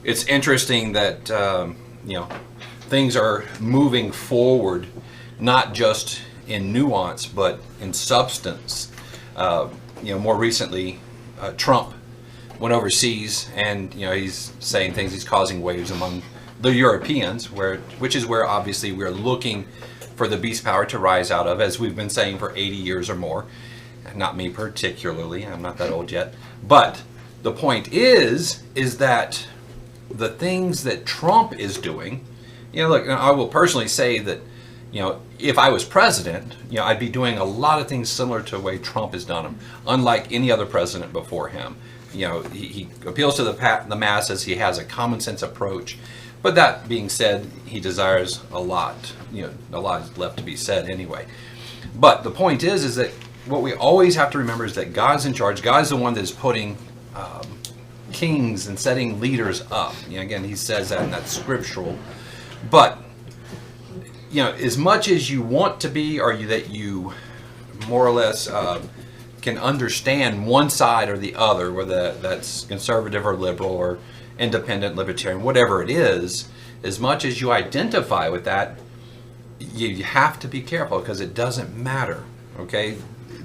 it's interesting that things are moving forward, not just in nuance but in substance. More recently, Trump went overseas, and he's saying things. He's causing waves among the Europeans, which is where obviously we're looking for the beast power to rise out of, as we've been saying for 80 years or more. Not me particularly, I'm not that old yet. But the point is that the things that Trump is doing, look, I will personally say that, if I was president, I'd be doing a lot of things similar to the way Trump has done them, unlike any other president before him. He appeals to the masses. He has a common sense approach. But that being said, he desires a lot. A lot is left to be said anyway. But the point is that what we always have to remember is that God's in charge. God's the one that is putting kings and setting leaders up. Again, he says that, and that's scriptural. But as much as you want to be, or that you more or less can understand one side or the other, whether that's conservative or liberal or independent, libertarian, whatever it is, as much as you identify with that, you have to be careful, because it doesn't matter. Okay,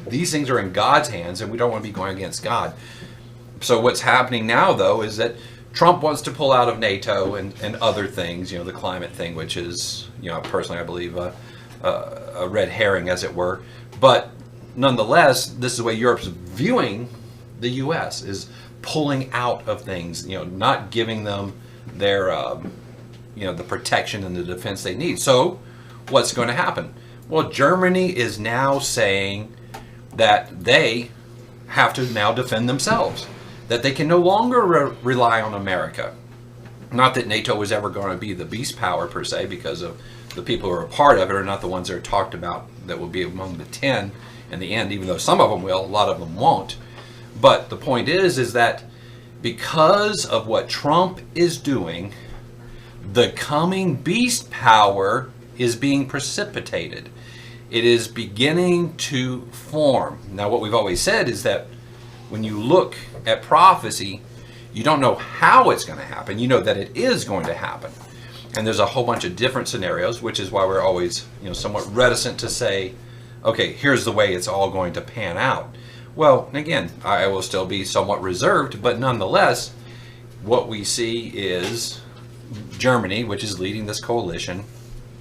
these things are in God's hands, and we don't want to be going against God. So what's happening now, though, is that Trump wants to pull out of NATO and other things, the climate thing, which is, personally I believe a red herring, as it were. But nonetheless, this is the way Europe's viewing the U.S., is pulling out of things, not giving them their, the protection and the defense they need. So what's going to happen? Well, Germany is now saying that they have to now defend themselves, that they can no longer rely on America. Not that NATO was ever going to be the beast power per se, because of the people who are a part of it are not the ones that are talked about that will be among the 10 in the end, even though some of them will, a lot of them won't. But the point is that because of what Trump is doing, the coming beast power is being precipitated. It is beginning to form. Now, what we've always said is that when you look at prophecy, you don't know how it's going to happen. You know that it is going to happen. And there's a whole bunch of different scenarios, which is why we're always, somewhat reticent to say, okay, here's the way it's all going to pan out. Well, again, I will still be somewhat reserved, but nonetheless, what we see is Germany, which is leading this coalition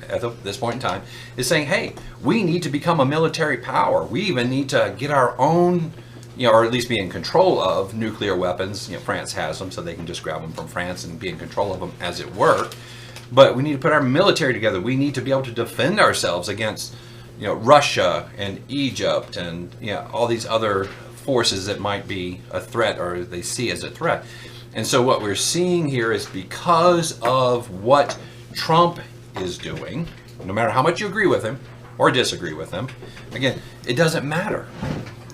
at this point in time, is saying, hey, we need to become a military power. We even need to get our own, or at least be in control of nuclear weapons. France has them, so they can just grab them from France and be in control of them, as it were. But we need to put our military together. We need to be able to defend ourselves against Russia and Egypt and all these other forces that might be a threat, or they see as a threat. And so what we're seeing here is, because of what Trump is doing, no matter how much you agree with him or disagree with him, again, it doesn't matter.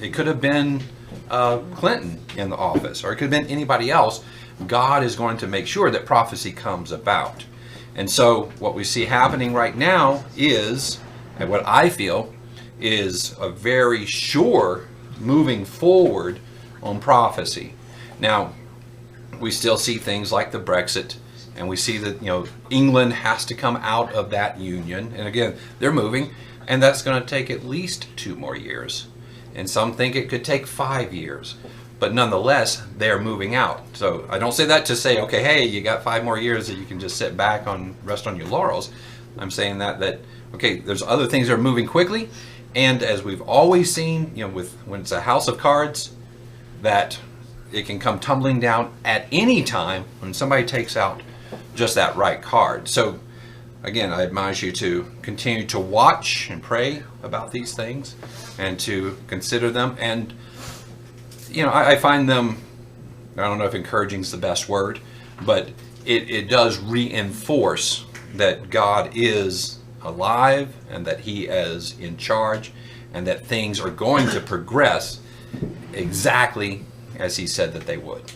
It could have been Clinton in the office, or it could have been anybody else. God is going to make sure that prophecy comes about. And so what we see happening right now is, and what I feel is, a very sure moving forward on prophecy. Now, we still see things like the Brexit, and we see that England has to come out of that union. And again, they're moving, and that's going to take at least 2 more years. And some think it could take 5 years. But nonetheless, they're moving out. So I don't say that to say, okay, hey, you got 5 more years that you can just sit back rest on your laurels. I'm saying that okay, there's other things that are moving quickly, and as we've always seen, when it's a house of cards, that it can come tumbling down at any time when somebody takes out just that right card. So again, I advise you to continue to watch and pray about these things, and to consider them. And I find them, I don't know if encouraging is the best word, but it does reinforce that God is alive, and that he is in charge, and that things are going to progress exactly as he said that they would.